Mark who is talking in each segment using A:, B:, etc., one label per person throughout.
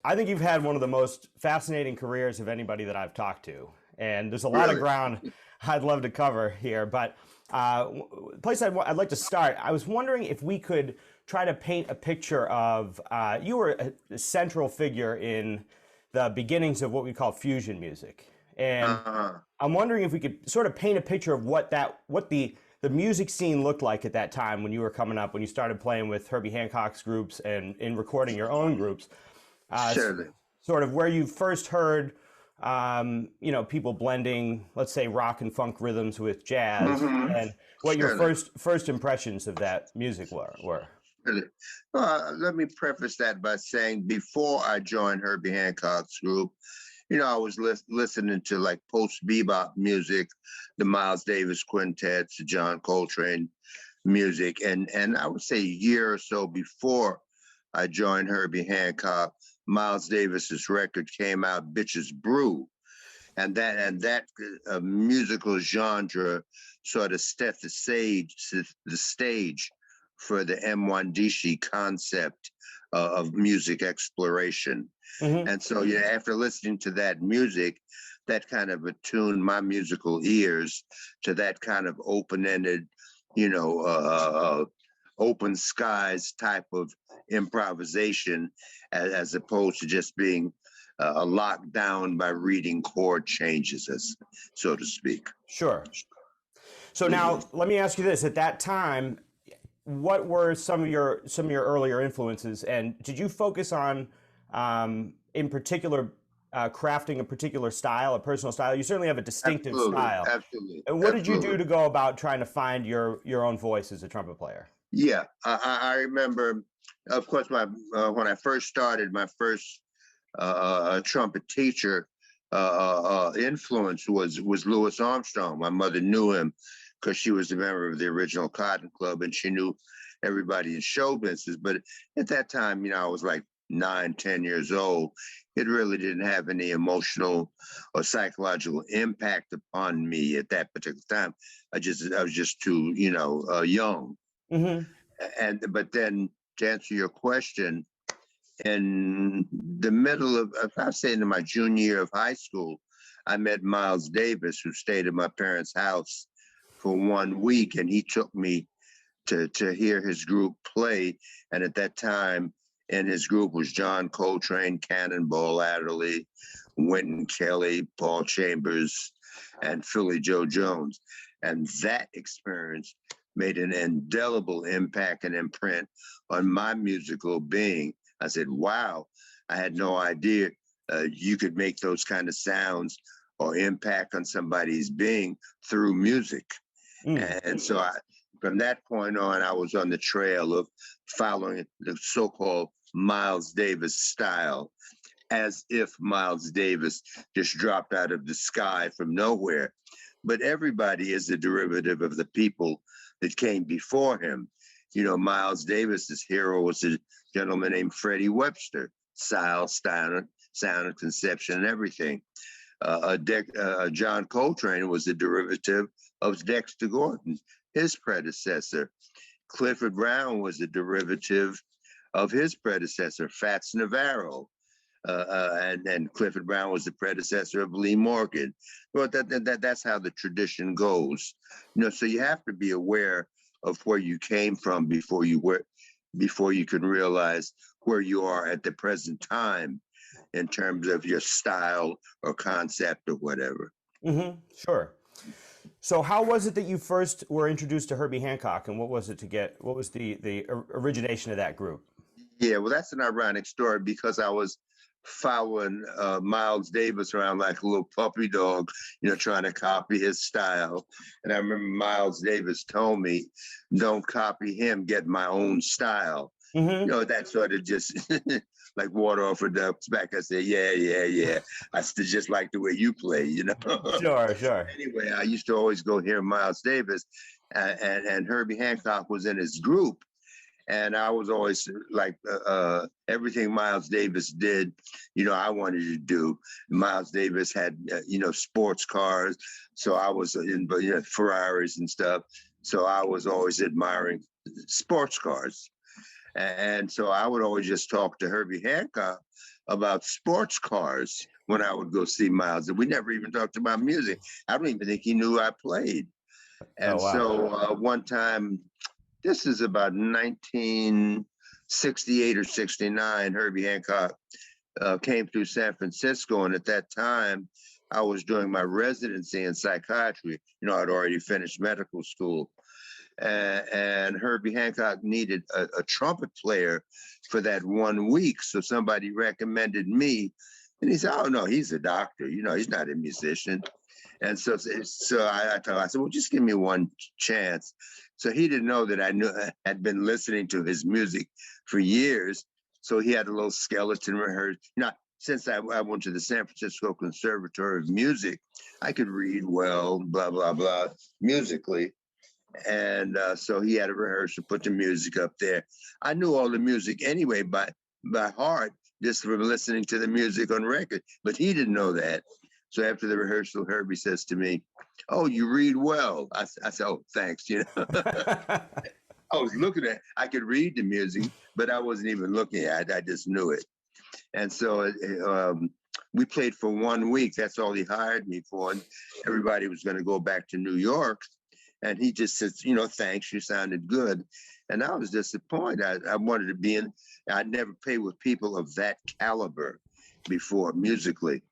A: I think you've had one of the most fascinating careers of anybody that I've talked to, and there's a lot of
B: Really?
A: ground I'd love to cover here. But the place I'd like to start, I was wondering if we could try to paint a picture of you were a central figure in the beginnings of what we call fusion music, and
B: Uh-huh.
A: I'm wondering if we could sort of paint a picture of what the music scene looked like at that time when you were coming up, when you started playing with Herbie Hancock's groups and in recording your own groups, uh,
B: Surely.
A: sort of where you first heard, people blending, let's say, rock and funk rhythms with jazz,
B: Mm-hmm.
A: and what your
B: Surely.
A: first impressions of that music were.
B: Surely. Let me preface that by saying before I joined Herbie Hancock's group, I was listening to like post bebop music, the Miles Davis quintets, the John Coltrane music, and I would say a year or so before I joined Herbie Hancock, Miles Davis's record came out, "Bitches Brew," and that musical genre sort of set the stage for the Mwandishi concept of music exploration.
A: Hmm.
B: And so, yeah, after listening to that music, that kind of attuned my musical ears to that kind of open-ended, you know, open skies type of improvisation, as opposed to just being locked down by reading chord changes, as so to speak.
A: Sure. So now let me ask you this: at that time, what were some of your earlier influences, and did you focus on in particular crafting a particular style, a personal style? You certainly have a distinctive
B: Absolutely,
A: style.
B: absolutely,
A: And what did you do
B: absolutely.
A: to go about trying to find your own voice as a trumpet player?
B: Yeah, I remember, of course, my when I first started, my first trumpet teacher influence was Louis Armstrong. My mother knew him because she was a member of the original Cotton Club, and she knew everybody in show business. But at that time, I was like 9, 10 years old. It really didn't have any emotional or psychological impact upon me at that particular time. I was just too, young.
A: Hmm.
B: But then to answer your question, in the middle of, I'd say in my junior year of high school, I met Miles Davis, who stayed at my parents' house for 1 week, and he took me to hear his group play. And at that time, in his group was John Coltrane, Cannonball Adderley, Wynton Kelly, Paul Chambers, and Philly Joe Jones. And that experience made an indelible impact and imprint on my musical being. I said, wow, I had no idea you could make those kind of sounds or impact on somebody's being through music.
A: Mm.
B: And so from that point on, I was on the trail of following the so-called Miles Davis style, as if Miles Davis just dropped out of the sky from nowhere. But everybody is a derivative of the people that came before him. Miles Davis's hero was a gentleman named Freddie Webster, style, sound and conception and everything. John Coltrane was a derivative of Dexter Gordon, his predecessor. Clifford Brown was a derivative of his predecessor, Fats Navarro. And Clifford Brown was the predecessor of Lee Morgan. Well, that's how the tradition goes. So you have to be aware of where you came from before you can realize where you are at the present time in terms of your style or concept or whatever.
A: Hmm. Sure. So how was it that you first were introduced to Herbie Hancock, and what was it to get? What was the origination of that group?
B: Yeah, well, that's an ironic story because I was following Miles Davis around like a little puppy dog, trying to copy his style. And I remember Miles Davis told me, don't copy him, get my own style.
A: Hmm.
B: That sort of just like water off a duck's back. I said, yeah, yeah, yeah. I still just like the way you play.
A: Sure, sure.
B: Anyway, I used to always go hear Miles Davis, and Herbie Hancock was in his group. And I was always like, everything Miles Davis did, I wanted to do. Miles Davis had, sports cars. So I was in Ferraris and stuff. So I was always admiring sports cars. And so I would always just talk to Herbie Hancock about sports cars when I would go see Miles. And we never even talked about music. I don't even think he knew I played.
A: Oh
B: And
A: wow.
B: so one time, this is about 1968 or 69, Herbie Hancock came through San Francisco. And at that time, I was doing my residency in psychiatry. You know, I'd already finished medical school. And Herbie Hancock needed a trumpet player for that 1 week. So somebody recommended me. And he said, oh, no, he's a doctor. You know, he's not a musician. And so I told him, I said, well, just give me one chance. So he didn't know that I had been listening to his music for years. So he had a little skeleton rehearsed. You know, since I went to the San Francisco Conservatory of Music, I could read well, blah, blah, blah, musically. And so he had a rehearsal, put the music up there. I knew all the music anyway by heart, just from listening to the music on record, but he didn't know that. So after the rehearsal, Herbie says to me, oh, you read well. I said, oh, thanks. You know, I was looking at, I could read the music, but I wasn't even looking at it. I just knew it. And so we played for 1 week. That's all he hired me for. And everybody was going to go back to New York. And he just said, you know, thanks, you sounded good. And I was disappointed. I wanted to be in, I'd never played with people of that caliber before musically.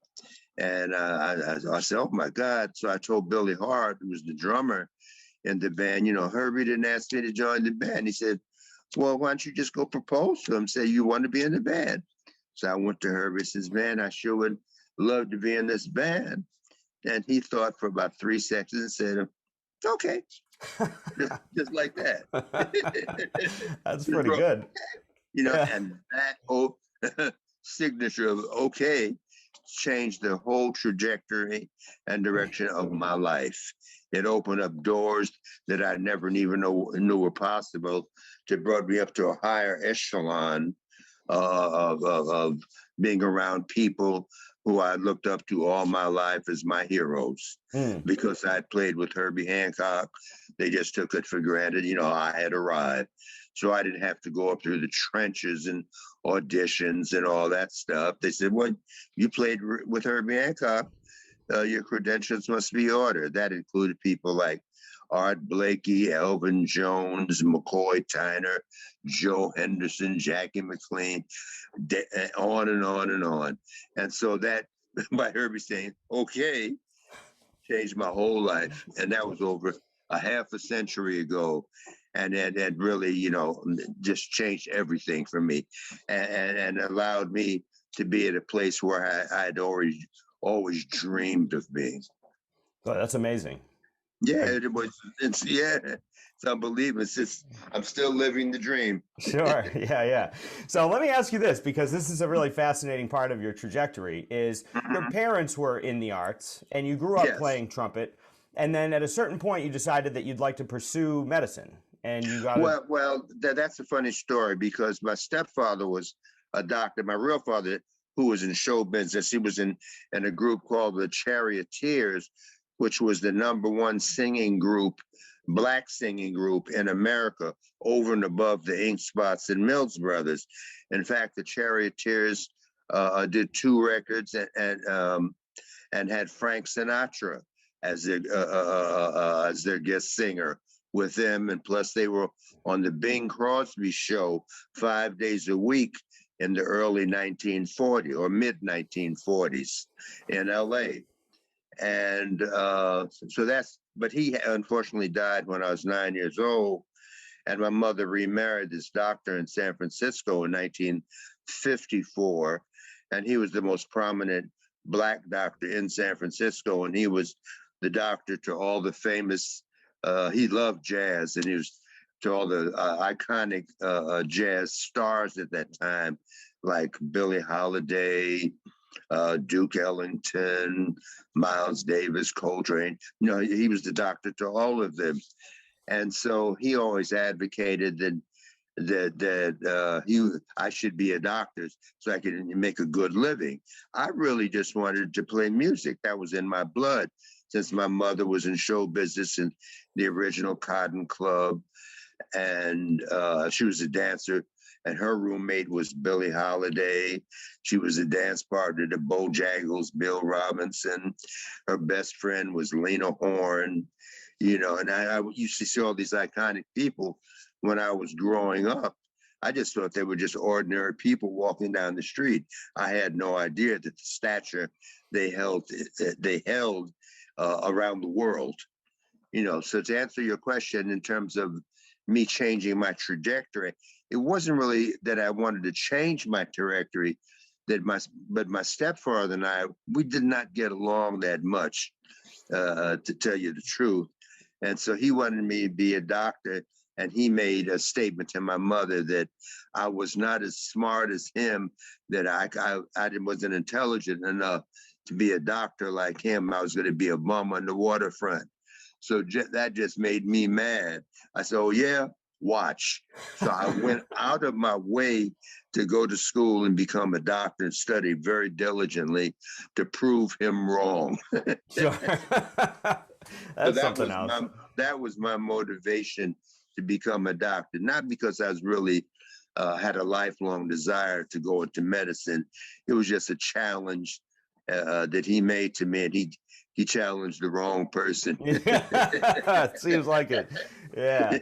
B: And I said, oh my God. So I told Billy Hart, who was the drummer in the band, you know, Herbie didn't ask me to join the band. He said, well, why don't you just go propose to him, say you want to be in the band? So I went to Herbie and says, man, I sure would love to be in this band. And he thought for about 3 seconds and said, okay, just like that.
A: That's pretty good.
B: You know,
A: Yeah.
B: and that signature of okay changed the whole trajectory and direction of my life. It opened up doors that I never even knew were possible, to brought me up to a higher echelon of being around people who I looked up to all my life as my heroes. Because I played with Herbie Hancock. They just took it for granted. You know, I had arrived. So I didn't have to go up through the trenches and auditions and all that stuff. They said, well, you played with Herbie Hancock. Your credentials must be ordered. That included people like Art Blakey, Elvin Jones, McCoy Tyner, Joe Henderson, Jackie McLean, on and on and on. And so that, by Herbie saying, okay, changed my whole life. And that was over a half a century ago. And it really, you know, just changed everything for me, and allowed me to be at a place where I'd always dreamed of being.
A: Oh, that's amazing.
B: Yeah, it's unbelievable. It's just, I'm still living the dream.
A: Sure. Yeah. So let me ask you this, because this is a really fascinating part of your trajectory, is your parents were in the arts and you grew up
B: Yes.
A: playing trumpet. And then at a certain point, you decided that you'd like to pursue medicine, and you got
B: that's a funny story, because my stepfather was a doctor. My real father, who was in show business, he was in a group called the Charioteers, which was the #1 singing group, Black singing group in America, over and above the Ink Spots and Mills Brothers. In fact, the Charioteers did 2 records and had Frank Sinatra as their guest singer with them. And plus they were on the Bing Crosby show 5 days a week in the early 1940s or mid 1940s in LA. And but he unfortunately died when I was 9 years old. And my mother remarried this doctor in San Francisco in 1954. And he was the most prominent Black doctor in San Francisco. And he was the doctor to all the famous, he loved jazz, and he was to all the iconic jazz stars at that time, like Billie Holiday, Duke Ellington, Miles Davis, Coltrane. You know, he was the doctor to all of them. And so he always advocated that I should be a doctor so I could make a good living. I really just wanted to play music. That was in my blood, since my mother was in show business in the original Cotton Club. and she was a dancer. And her roommate was Billie Holiday. She was a dance partner to Bojangles, Bill Robinson. Her best friend was Lena Horne, you know, and I used to see all these iconic people when I was growing up. I just thought they were just ordinary people walking down the street. I had no idea that the stature they held around the world. You know, so to answer your question in terms of me changing my trajectory, it wasn't really that I wanted to change my trajectory, but my stepfather and I, we did not get along that much, to tell you the truth. And so he wanted me to be a doctor, and he made a statement to my mother that I was not as smart as him, that I wasn't intelligent enough to be a doctor like him. I was going to be a bum on the waterfront. So that just made me mad. I said, oh, yeah, watch. So I went out of my way to go to school and become a doctor and study very diligently to prove him wrong.
A: Sure. That's something else.
B: That was my motivation to become a doctor, not because I was really had a lifelong desire to go into medicine. It was just a challenge that he made to me, and he challenged the wrong person.
A: It seems like it. Yeah.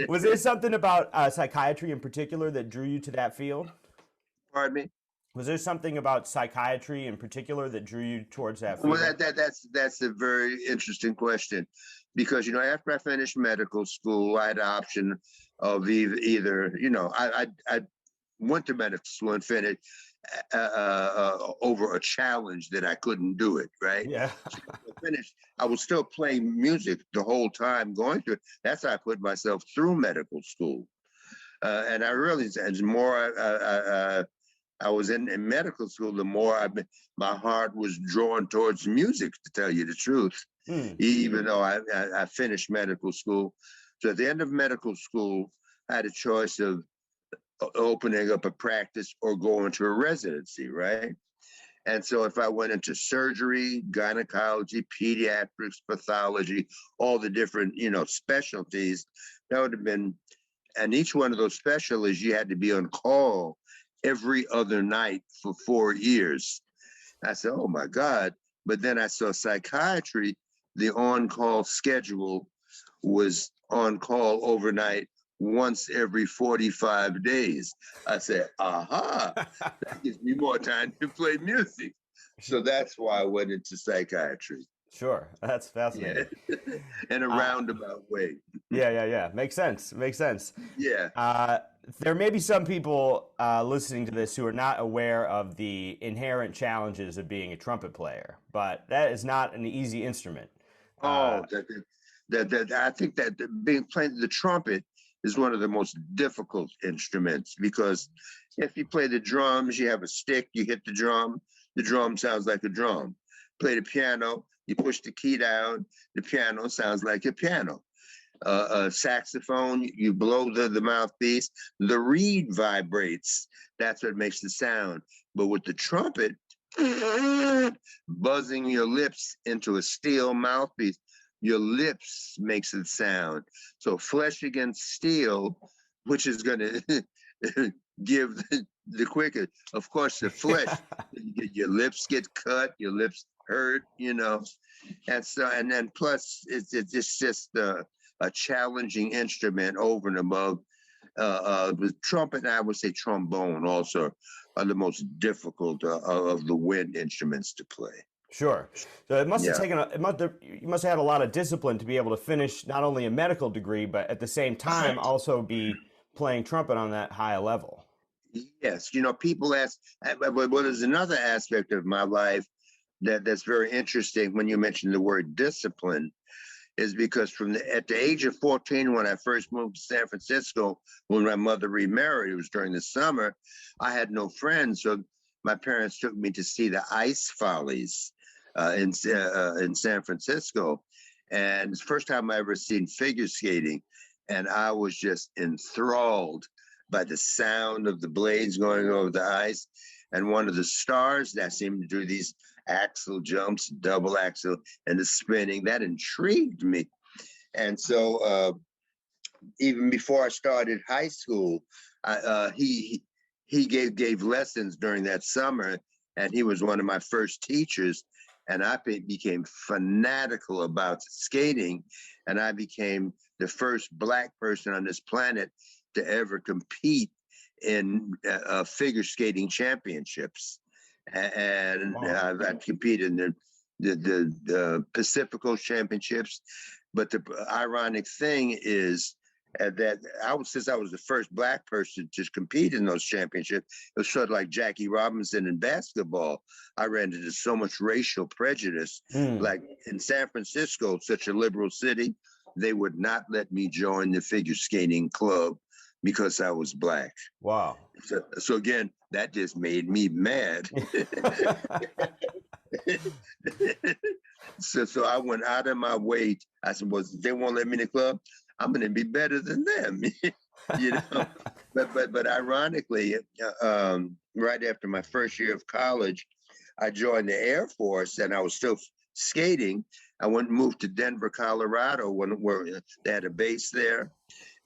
A: Was there something about psychiatry in particular that drew you to that field?
B: Pardon me?
A: Was there something about psychiatry in particular that drew you towards that field?
B: Well, that's a very interesting question, because, you know, after I finished medical school, I had the option of either, you know, I went to medical school and finished over a challenge that I couldn't do it, right?
A: Yeah.
B: So I finished. I was still playing music the whole time going through it. That's how I put myself through medical school. And I realized as more I was in medical school, the more my heart was drawn towards music, to tell you the truth, even though I finished medical school. So at the end of medical school, I had a choice of opening up a practice or going to a residency, right? And so if I went into surgery, gynecology, pediatrics, pathology, all the different, you know, specialties, that would have been, and each one of those specialties, you had to be on call every other night for 4 years. I said, oh my God. But then I saw psychiatry, the on-call schedule was on call overnight once every 45 days. I said, aha, that gives me more time to play music. So that's why I went into psychiatry.
A: Sure, that's fascinating.
B: Yeah. In a roundabout way.
A: Yeah. Makes sense.
B: Yeah.
A: There may be some people listening to this who are not aware of the inherent challenges of being a trumpet player, but that is not an easy instrument.
B: I think that playing the trumpet is one of the most difficult instruments, because if you play the drums, you have a stick, you hit the drum sounds like a drum. Play the piano, you push the key down, the piano sounds like a piano. A saxophone, you blow the mouthpiece, the reed vibrates. That's what makes the sound. But with the trumpet, buzzing your lips into a steel mouthpiece, your lips makes it sound. So flesh against steel, which is going to give the quicker. Of course, the flesh, your lips get cut, your lips hurt, you know. And so, and then plus, it's just a challenging instrument over and above. The trumpet, and I would say trombone also, are the most difficult of the wind instruments to play.
A: Sure. So it must have taken you must have had a lot of discipline to be able to finish not only a medical degree, but at the same time also be playing trumpet on that high a level.
B: Yes. You know, people ask, well, there's another aspect of my life that's very interesting when you mention the word discipline, is because at the age of 14, when I first moved to San Francisco, when my mother remarried, it was during the summer, I had no friends. So my parents took me to see the Ice Follies in San Francisco. And it's the first time I ever seen figure skating. And I was just enthralled by the sound of the blades going over the ice. And one of the stars that seemed to do these axle jumps, double axle, and the spinning, that intrigued me. And so even before I started high school, he gave lessons during that summer, and he was one of my first teachers. And I became fanatical about skating, and I became the first Black person on this planet to ever compete in figure skating championships. And
A: Wow.
B: I competed in the Pacific Coast Championships. But the ironic thing is that since I was the first Black person to compete in those championships, it was sort of like Jackie Robinson in basketball. I ran into so much racial prejudice.
A: Mm.
B: Like in San Francisco, such a liberal city, they would not let me join the figure skating club because I was Black.
A: Wow.
B: So again, that just made me mad. So I went out of my way. I said, well, they won't let me in the club, I'm going to be better than them. you know. But ironically, right after my first year of college, I joined the Air Force, and I was still skating. I went and moved to Denver, Colorado, where they had a base there.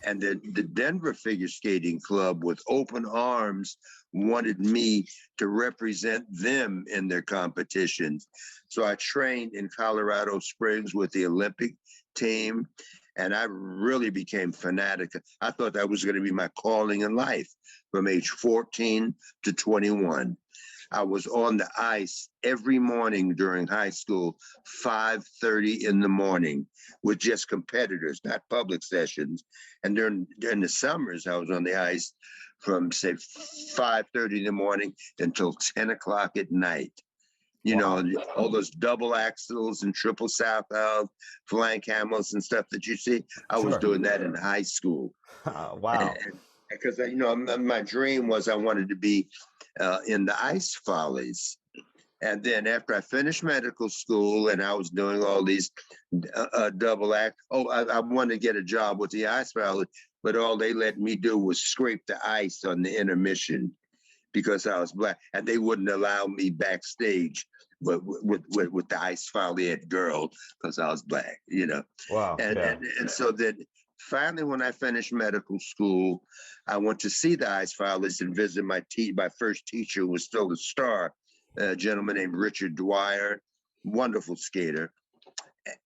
B: And the Denver Figure Skating Club, with open arms, wanted me to represent them in their competitions. So I trained in Colorado Springs with the Olympic team, and I really became fanatic. I thought that was going to be my calling in life from age 14 to 21. I was on the ice every morning during high school, 5:30 in the morning, with just competitors, not public sessions. And during the summers, I was on the ice from, say, 5:30 in the morning until 10 o'clock at night. You
A: Wow.
B: know, all those double axles and triple southouts, flank handles and stuff that you see. I was
A: Sure.
B: doing that in high school.
A: Wow.
B: Because, you know, my dream was I wanted to be in the ice follies. And then after I finished medical school and I was doing all these double act, I wanted to get a job with the ice follies, but all they let me do was scrape the ice on the intermission because I was Black, and they wouldn't allow me backstage with the ice folliette girl because I was Black, you know.
A: Wow. Yeah.
B: And so then finally, when I finished medical school, I went to see the ice follies and visit my first teacher, who was still a star, a gentleman named Richard Dwyer, wonderful skater.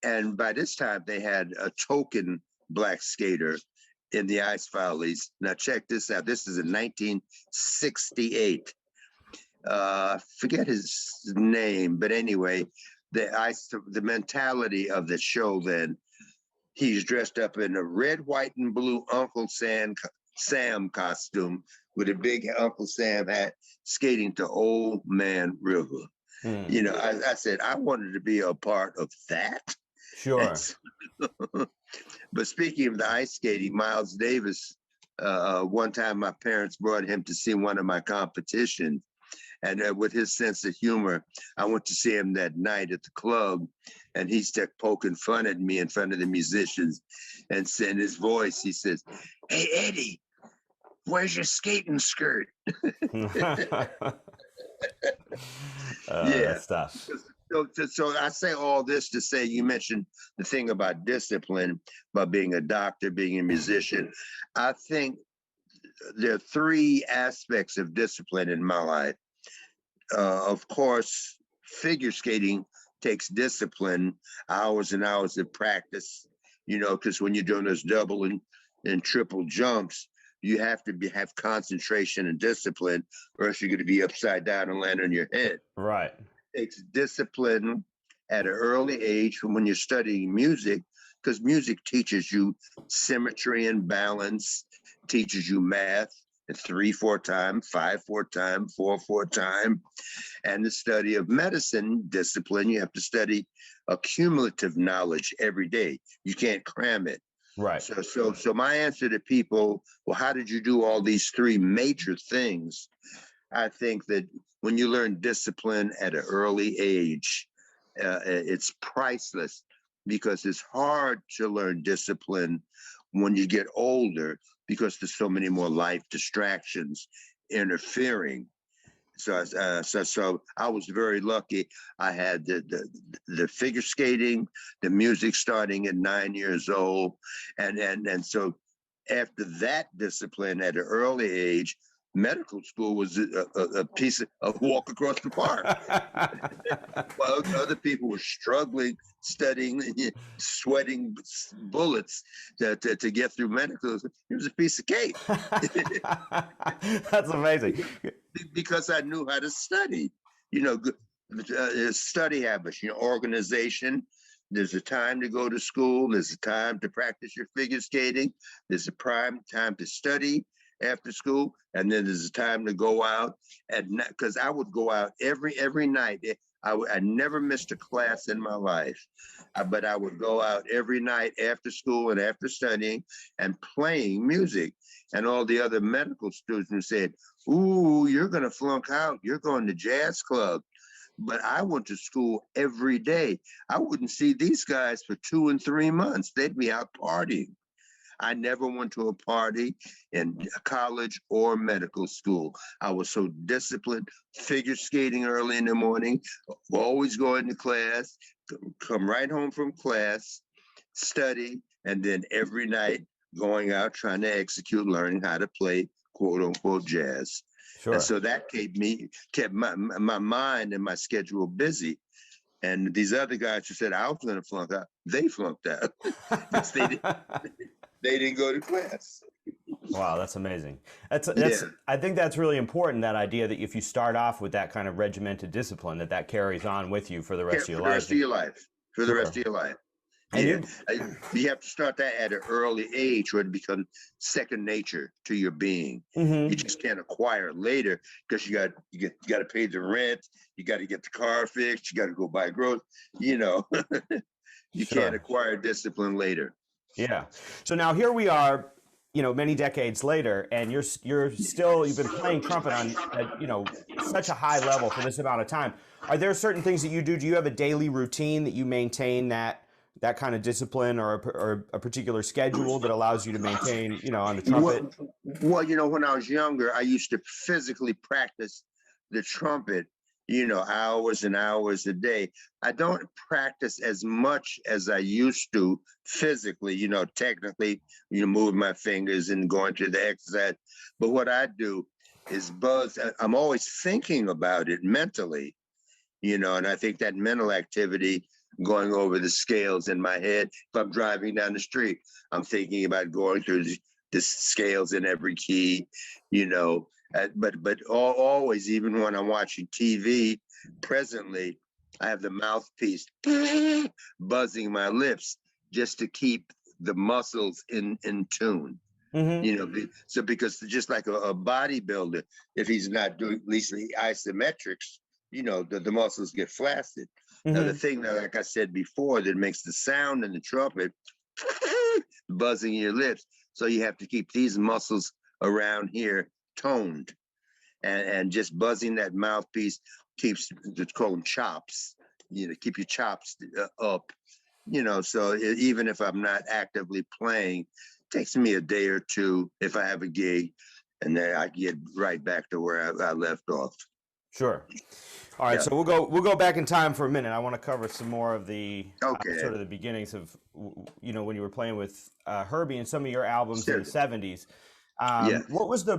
B: And by this time, they had a token Black skater in the ice follies. Now check this out. This is in 1968. Forget his name, but anyway, the mentality of the show then. He's dressed up in a red, white, and blue Uncle Sam costume with a big Uncle Sam hat, skating to Old Man River.
A: Mm.
B: You know, I said I wanted to be a part of that.
A: Sure.
B: But speaking of the ice skating, Miles Davis, one time my parents brought him to see one of my competitions. And with his sense of humor, I went to see him that night at the club, and he stuck poking fun at me in front of the musicians, and in his voice, he says, "Hey, Eddie, where's your skating skirt?" Yeah.
A: Stuff.
B: So I say all this to say, you mentioned the thing about discipline, about being a doctor, being a musician. I think there are three aspects of discipline in my life. Of course, figure skating takes discipline, hours and hours of practice, you know, because when you're doing those double and triple jumps, you have to have concentration and discipline, or else you're going to be upside down and land on your head.
A: Right.
B: It takes discipline at an early age from when you're studying music, because music teaches you symmetry and balance, teaches you math, 3/4 time, 5/4 time, 4/4 time, and the study of medicine discipline. You have to study accumulative knowledge every day. You can't cram it.
A: Right.
B: So my answer to people, well, how did you do all these three major things? I think that when you learn discipline at an early age, it's priceless, because it's hard to learn discipline when you get older, because there's so many more life distractions interfering. So I was very lucky. I had the figure skating, the music starting at 9 years old, and so after that discipline at an early age, medical school was a piece of a walk across the park. While other people were struggling, studying, sweating bullets to get through medical, it was a piece of cake.
A: That's amazing.
B: Because I knew how to study. You know, study habits, you know, organization. There's a time to go to school. There's a time to practice your figure skating. There's a prime time to study after school, and then there's a time to go out at night. Because I would go out every night. I never missed a class in my life, but I would go out every night after school and after studying and playing music. And all the other medical students said, "Ooh, you're going to flunk out. You're going to jazz club." But I went to school every day. I wouldn't see these guys for 2 and 3 months. They'd be out partying. I never went to a party in college or medical school. I was so disciplined, figure skating early in the morning, always going to class, come right home from class, study, and then every night going out trying to execute, learning how to play quote unquote jazz.
A: Sure.
B: And so that kept my mind and my schedule busy. And these other guys who said I was going to flunk out, they flunked out. They didn't go to class.
A: Wow, that's amazing. That's
B: Yeah.
A: I think that's really important, that idea that if you start off with that kind of regimented discipline, that carries on with you for the rest of your life.
B: For the rest of your life. For the rest of your life.
A: And
B: Yeah. You have to start that at an early age where it becomes second nature to your being.
A: Mhm.
B: You just can't acquire it later because you got to pay the rent, you got to get the car fixed, you got to go buy groceries. You know, you
A: Sure.
B: can't acquire discipline later.
A: Yeah. So now here we are, you know, many decades later, and you've been playing trumpet on, you know, such a high level for this amount of time. Are there certain things that you do? Do you have a daily routine that you maintain that kind of discipline, or a particular schedule that allows you to maintain, you know, on the trumpet?
B: Well, you know, when I was younger, I used to physically practice the trumpet, you know, hours and hours a day. I don't practice as much as I used to physically, you know, technically, you know, moving my fingers and going through the exercise. But what I do is buzz. I'm always thinking about it mentally, you know, and I think that mental activity, going over the scales in my head. If I'm driving down the street, I'm thinking about going through the scales in every key, you know. But always, even when I'm watching TV, presently, I have the mouthpiece buzzing my lips just to keep the muscles in tune.
A: Mm-hmm.
B: You know, so because just like a bodybuilder, if he's not doing at least the isometrics, you know, the muscles get flaccid.
A: Mm-hmm.
B: Now, the thing that, like I said before, that makes the sound in the trumpet buzzing your lips. So you have to keep these muscles around here toned, and just buzzing that mouthpiece keeps, it's called them chops, you know, keep your chops up, you know. So even if I'm not actively playing, it takes me a day or two if I have a gig, and then I get right back to where I left off.
A: Sure. All right,
B: Yeah.
A: so we'll go back in time for a minute. I want to cover some more of the sort of the beginnings of, you know, when you were playing with Herbie and some of your albums in the 70s.
B: Yeah.
A: What was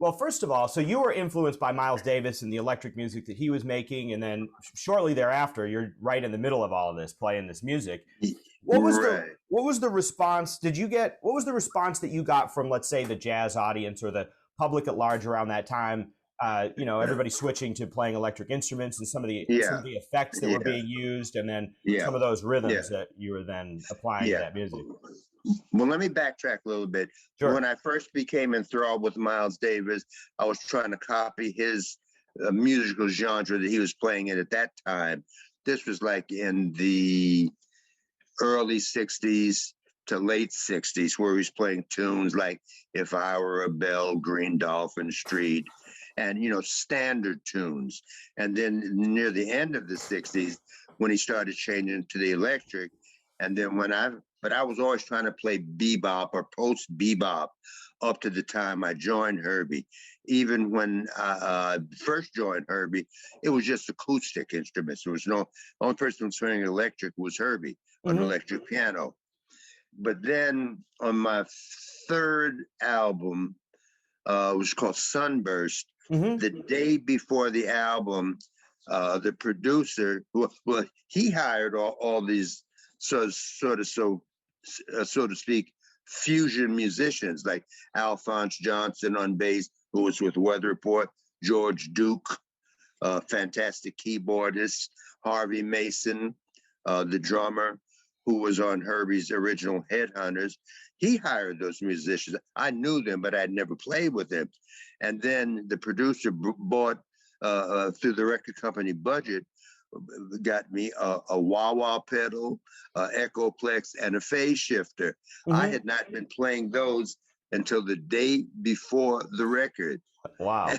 A: well, first of all, so you were influenced by Miles Davis and the electric music that he was making, and then shortly thereafter, you're right in the middle of all of this, playing this music. What was the response? What was the response that you got from, let's say, the jazz audience or the public at large around that time? You know, everybody switching to playing electric instruments and some of the effects that were being used, and then some of those rhythms that you were then applying to that music.
B: Well, let me backtrack a little bit.
A: Sure.
B: When I first became enthralled with Miles Davis, I was trying to copy his musical genre that he was playing in at that time. This was like in the early 60s to late 60s, where he was playing tunes like If I Were a Bell, Green Dolphin Street, and, you know, standard tunes. And then near the end of the 60s, when he started changing to the electric, and then but I was always trying to play bebop or post bebop up to the time I joined Herbie. Even when I first joined Herbie, it was just acoustic instruments. There was the only person who was playing electric was Herbie on electric piano. But then on my third album, was called Sunburst.
A: Mm-hmm.
B: The day before the album, the producer, well, he hired all these so to speak, fusion musicians like Alphonse Johnson on bass, who was with Weather Report, George Duke, fantastic keyboardist, Harvey Mason, the drummer, who was on Herbie's original Headhunters. He hired those musicians. I knew them, but I'd never played with them. And then the producer bought, through the record company budget, got me a wah-wah pedal, Echoplex, and a phase shifter.
A: Mm-hmm.
B: I had not been playing those until the day before the record.
A: Wow.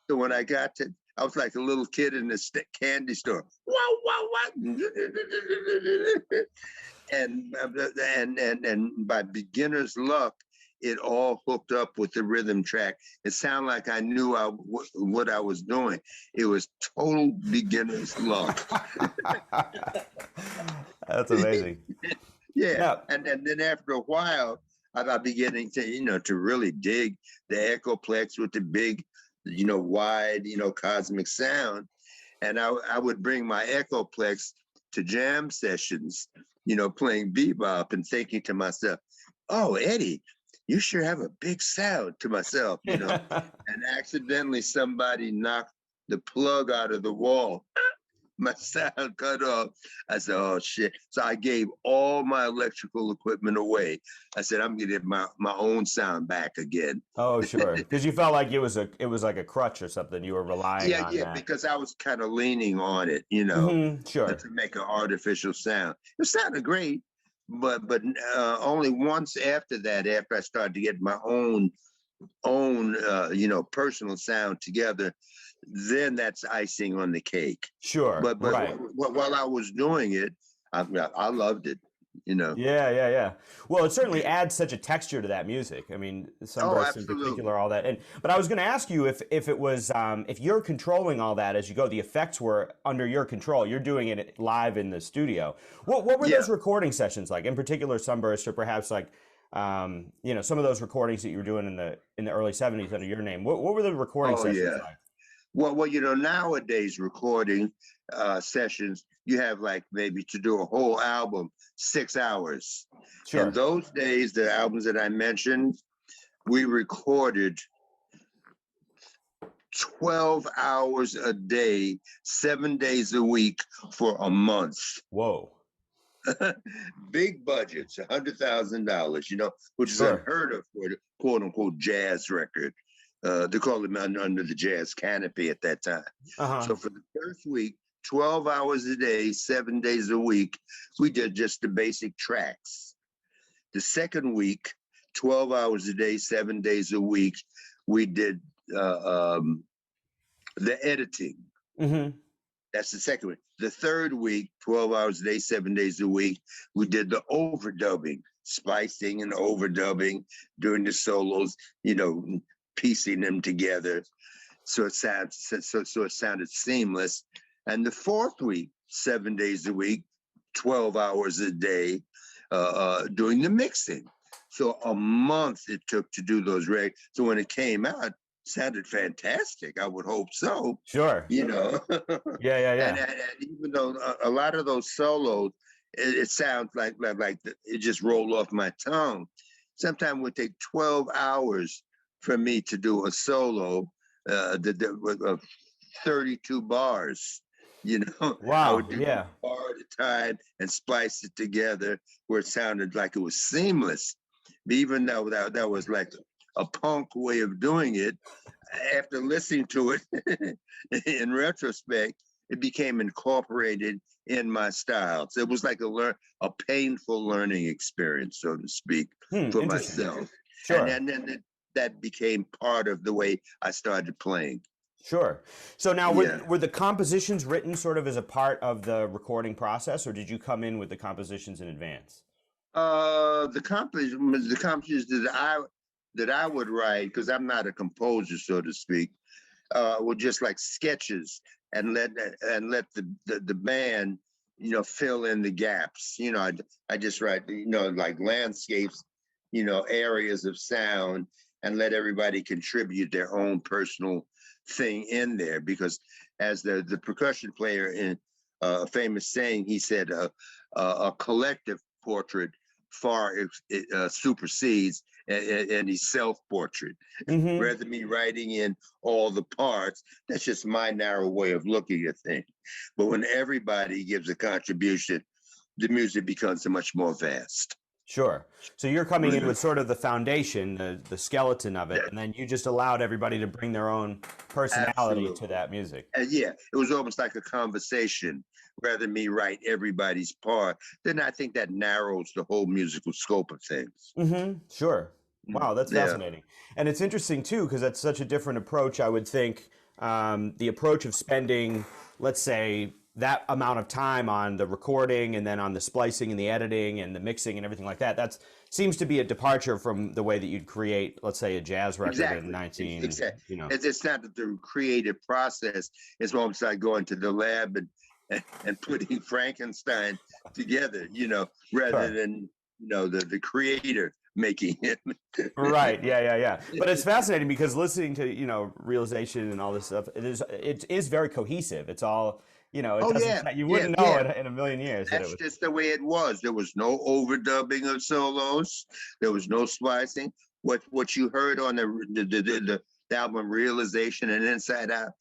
B: So when I got to, I was like a little kid in the candy store. Wow, wow, wow. And by beginner's luck, it all hooked up with the rhythm track. It sounded like I knew what I was doing. It was total beginner's luck.
A: That's amazing.
B: Yeah. And then after a while, I beginning to, to really dig the Echoplex with the big, wide, cosmic sound. And I would bring my Echoplex to jam sessions, playing bebop and thinking to myself, oh, Eddie, you sure have a big sound, to myself, and accidentally somebody knocked the plug out of the wall. My sound cut off. I said, oh shit. So I gave all my electrical equipment away. I said, I'm gonna get my own sound back again.
A: Oh, sure. Because you felt like it was like a crutch or something. You were relying on that.
B: Because I was kind of leaning on it,
A: Mm-hmm, sure.
B: to make an artificial sound. It sounded great, but only once after that, after I started to get my own personal sound together, then that's icing on the cake.
A: Sure.
B: But
A: right.
B: While I was doing it, I loved it.
A: Yeah. Well, it certainly adds such a texture to that music. I mean, Sunburst in particular, all that. But I was going to ask you if it was if you're controlling all that as you go, the effects were under your control. You're doing it live in the studio. What were those recording sessions like? In particular, Sunburst, or perhaps like some of those recordings that you were doing in the early '70s under your name. What were the recording sessions like?
B: Well, nowadays recording sessions, you have like maybe to do a whole album, 6 hours.
A: Sure.
B: And those days, the albums that I mentioned, we recorded 12 hours a day, 7 days a week for a month.
A: Whoa.
B: Big budgets, $100,000, which is unheard of for the quote unquote jazz record. They called it under the jazz canopy at that time.
A: Uh-huh.
B: So for the first week, 12 hours a day, 7 days a week, we did just the basic tracks. The second week, 12 hours a day, 7 days a week, we did the editing.
A: Mm-hmm.
B: That's the second week. The third week, 12 hours a day, 7 days a week, we did the overdubbing, splicing and overdubbing, doing the solos, piecing them together, so it sounded seamless. And the fourth week, 7 days a week, 12 hours a day, doing the mixing. So a month it took to do those records. So when it came out, it sounded fantastic. I would hope so.
A: Sure.
B: Yeah. And even though a lot of those solos, it sounds like it just rolled off my tongue. Sometimes it would take 12 hours for me to do a solo of 32 bars,
A: Wow.
B: I would do a bar at a time and splice it together where it sounded like it was seamless. But even though that was like a punk way of doing it, after listening to it in retrospect, it became incorporated in my style. So it was like a painful learning experience, so to speak, for myself.
A: Sure.
B: And then that became part of the way I started playing.
A: Sure. So now, were the compositions written sort of as a part of the recording process, or did you come in with the compositions in advance?
B: The compositions that I would write, because I'm not a composer, so to speak, were just like sketches, and let the band, fill in the gaps. I just write, like landscapes, areas of sound and let everybody contribute their own personal thing in there. Because as the percussion player in a famous saying, he said, a collective portrait far supersedes any self-portrait.
A: Mm-hmm.
B: Rather than me writing in all the parts, that's just my narrow way of looking at things. But when everybody gives a contribution, the music becomes much more vast.
A: Sure. So you're coming in with sort of the foundation, the skeleton of it, and then you just allowed everybody to bring their own personality
B: Absolutely.
A: to that music.
B: And yeah, it was almost like a conversation rather than me write everybody's part. Then I think that narrows the whole musical scope of things.
A: Mm-hmm. Sure. Wow, that's
B: Yeah.
A: fascinating. And it's interesting too, because that's such a different approach, I would think. The approach of spending, let's say, that amount of time on the recording and then on the splicing and the editing and the mixing and everything like that, that seems to be a departure from the way that you'd create, let's say, a jazz record in 19,
B: Exactly. It's not the creative process. It's almost like going to the lab and putting Frankenstein together, rather than, the creator making it.
A: Right. Yeah. But it's fascinating because listening to, Realization and all this stuff, it is very cohesive. It's all, you wouldn't know it in a million years.
B: That's just the way it was. There was no overdubbing of solos. There was no splicing. What you heard on the album Realization and Inside Out,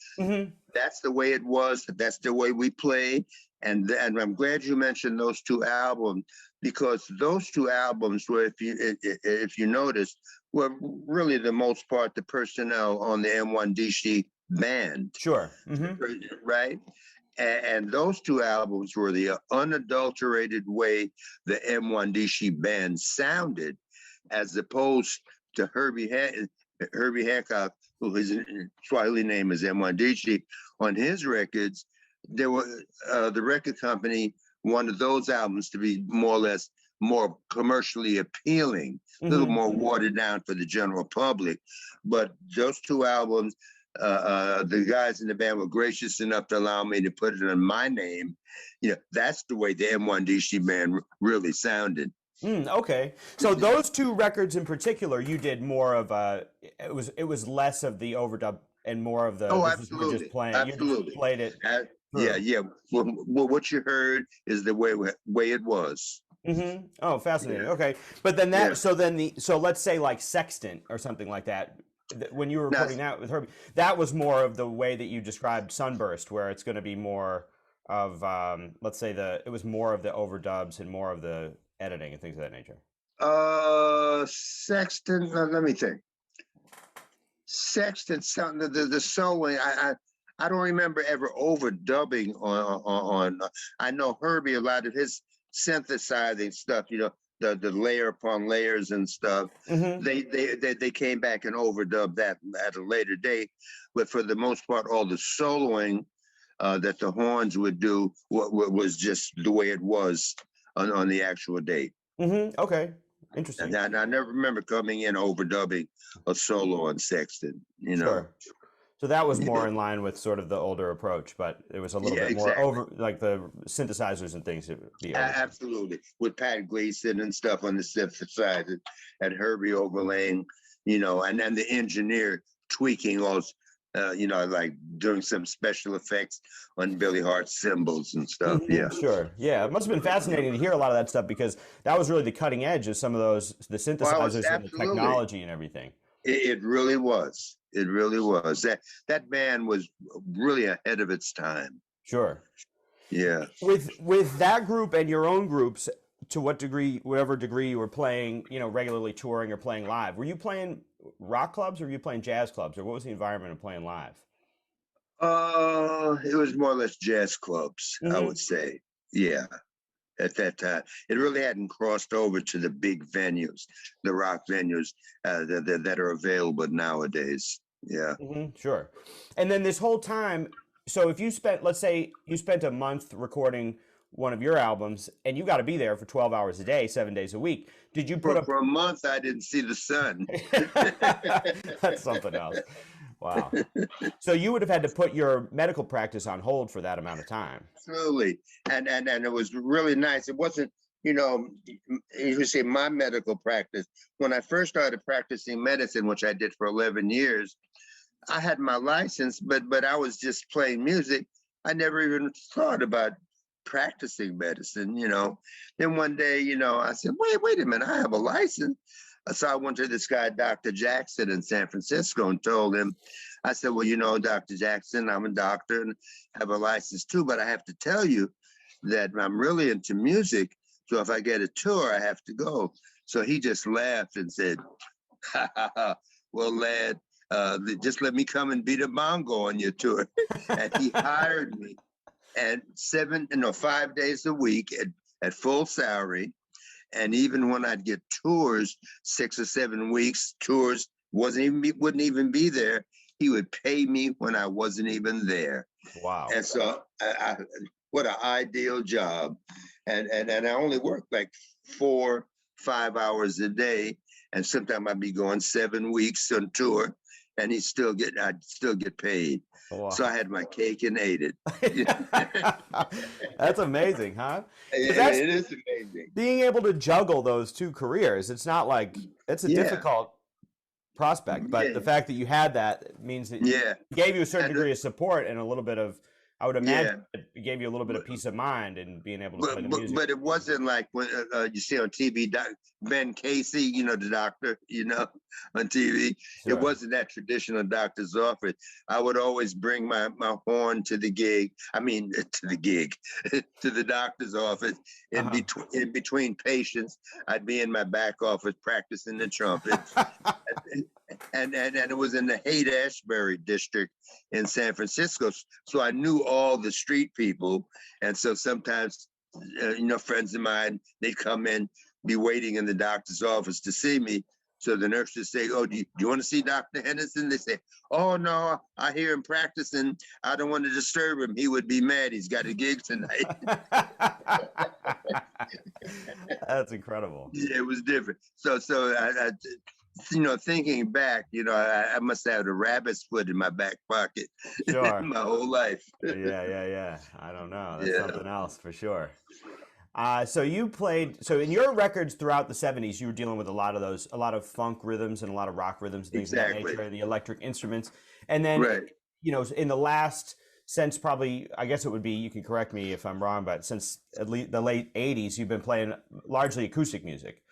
B: that's the way it was. That's the way we played. And I'm glad you mentioned those two albums, because those two albums were, if you notice, were really the most part the personnel on the Mwandishi band.
A: Sure.
B: Right? And those two albums were the unadulterated way the Mwandishi band sounded, as opposed to Herbie Hancock, who his Swahili name is Mwandishi. On his records, there were the record company wanted those albums to be more or less more commercially appealing, a little more watered down for the general public. But those two albums, the guys in the band were gracious enough to allow me to put it on my name. That's the way the Mwandishi band really sounded.
A: Okay, so those two records in particular, you did more of it was less of the overdub and more of the.
B: Absolutely,
A: just playing.
B: Absolutely,
A: you just played it.
B: Yeah. Well, what you heard is the way it was.
A: Oh, fascinating. Okay, but then so let's say like Sextant or something like that. When you were recording that with Herbie, that was more of the way that you described Sunburst, where it's going to be more of, let's say it was more of the overdubs and more of the editing and things of that nature.
B: Sextant, let me think. Sextant, something the soloing. I don't remember ever overdubbing on. I know Herbie, a lot of his synthesizing stuff, the layer upon layers and stuff. They came back and overdubbed that at a later date, but for the most part, all the soloing that the horns would do was just the way it was on the actual date.
A: Okay, interesting.
B: And I never remember coming in overdubbing a solo on Sextant.
A: Sure. So that was more in line with sort of the older approach, but it was a little bit more over, like the synthesizers and things.
B: Absolutely, with Pat Gleason and stuff on the synthesizer, and Herbie overlaying, and then the engineer tweaking those, like doing some special effects on Billy Hart's cymbals and stuff. Yeah,
A: sure. Yeah, it must have been fascinating to hear a lot of that stuff, because that was really the cutting edge of some of the synthesizers and the technology and everything.
B: It really was. It really was. That band was really ahead of its time.
A: Sure.
B: Yeah.
A: With that group and your own groups, to whatever degree you were playing, regularly touring or playing live, were you playing rock clubs or were you playing jazz clubs, or what was the environment of playing live?
B: It was more or less jazz clubs, I would say. Yeah. At that time, it really hadn't crossed over to the big venues, the rock venues that are available nowadays. Yeah.
A: Sure. And then this whole time, so if let's say you spent a month recording one of your albums and you got to be there for 12 hours a day, 7 days a week, did you put
B: for a month? I didn't see the sun.
A: That's something else. Wow. So you would have had to put your medical practice on hold for that amount of time.
B: Absolutely. And it was really nice. It wasn't you know, you see my medical practice, when I first started practicing medicine, which I did for 11 years, I had my license, but I was just playing music. I never even thought about practicing medicine, you know. Then one day, you know, I said, wait a minute, I have a license. So I went to this guy, Dr. Jackson in San Francisco, and told him, I said, well, you know, Dr. Jackson, I'm a doctor and have a license too, but I have to tell you that I'm really into music. So if I get a tour, I have to go. So he just laughed and said, ha, ha, ha. Well, lad, just let me come and beat a bongo on your tour. And he hired me, and 5 days a week at full salary. And even when I'd get tours, 6 or 7 weeks, tours wouldn't even be there. He would pay me when I wasn't even there.
A: Wow.
B: And so what an ideal job. And I only worked like 4-5 hours a day. And sometimes I'd be going 7 weeks on tour, and I'd still get paid. Wow. So I had my cake and ate it.
A: That's amazing, huh?
B: It is amazing.
A: Being able to juggle those two careers, it's not like, it's a difficult prospect, but the fact that you had that means that it gave you a certain degree of support and a little bit of, I would imagine it gave you a little bit of peace of mind in being able to play the music.
B: But it wasn't like when you see on TV, Ben Casey, you know, the doctor, you know, on TV. Sure. It wasn't that traditional doctor's office. I would always bring my horn to the gig. I mean, to the doctor's office. In between patients, I'd be in my back office practicing the trumpet. And it was in the Haight-Ashbury district in San Francisco. So I knew all the street people. And so sometimes, you know, friends of mine, they'd come in, be waiting in the doctor's office to see me. So the nurse would say, oh, do you want to see Dr. Henderson? They say, oh, no, I hear him practicing. I don't want to disturb him. He would be mad. He's got a gig tonight.
A: That's incredible.
B: Yeah, it was different. So I you know, thinking back, you know, I must have had a rabbit's foot in my back pocket my whole life.
A: Yeah. I don't know. That's something else for sure. So in your records throughout the 70s, you were dealing with a lot of funk rhythms and a lot of rock rhythms, and things of that nature, the electric instruments. And then, you know, in the last, since probably, I guess it would be, you can correct me if I'm wrong, but since at least the late 80s, you've been playing largely acoustic music.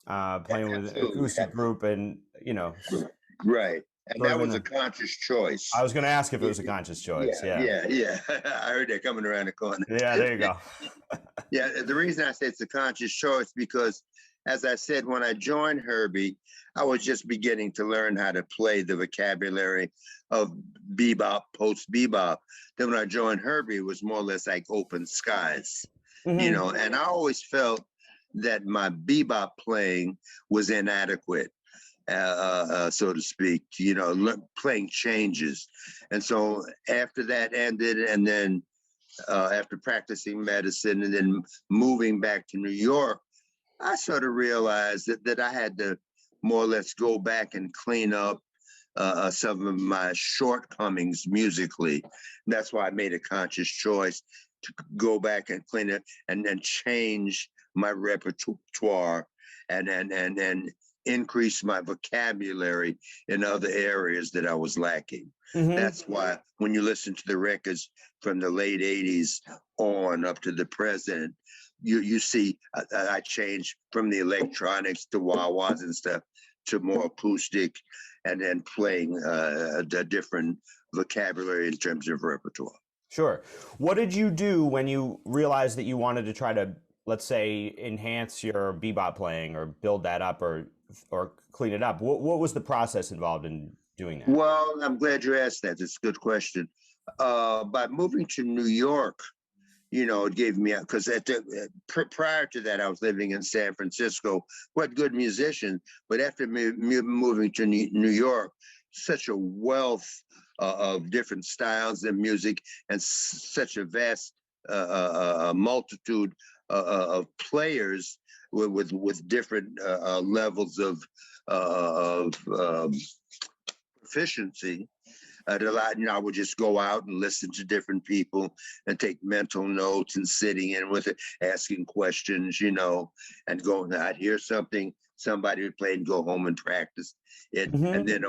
A: Playing with an acoustic group, and you know,
B: and that was a conscious choice.
A: I was going to ask if it was a conscious choice.
B: Yeah. I heard that coming around the corner.
A: Yeah, there you go.
B: The reason I say it's a conscious choice because, as I said, when I joined Herbie, I was just beginning to learn how to play the vocabulary of bebop, post bebop. Then when I joined Herbie, it was more or less like open skies, you know. And I always felt that my bebop playing was inadequate, so to speak, you know, playing changes. And so after that ended, and then after practicing medicine and then moving back to New York, I sort of realized that I had to more or less go back and clean up some of my shortcomings musically. And that's why I made a conscious choice to go back and clean it and then change my repertoire and increase my vocabulary in other areas that I was lacking. That's why when you listen to the records from the late 80s on up to the present, you see I changed from the electronics to wah-wahs and stuff to more acoustic, and then playing a different vocabulary in terms of repertoire.
A: Sure. What did you do when you realized that you wanted to try to, let's say, enhance your bebop playing or build that up or clean it up? What was the process involved in doing that?
B: Well, I'm glad you asked that. It's a good question. By moving to New York, you know, it gave me, because prior to that, I was living in San Francisco, quite good musician, but after moving to New York, such a wealth of different styles of music and such a vast multitude of players with different levels of proficiency. A lot, I would just go out and listen to different people and take mental notes and sitting in with it, asking questions, and going. I'd hear something somebody would play and go home and practice it, and then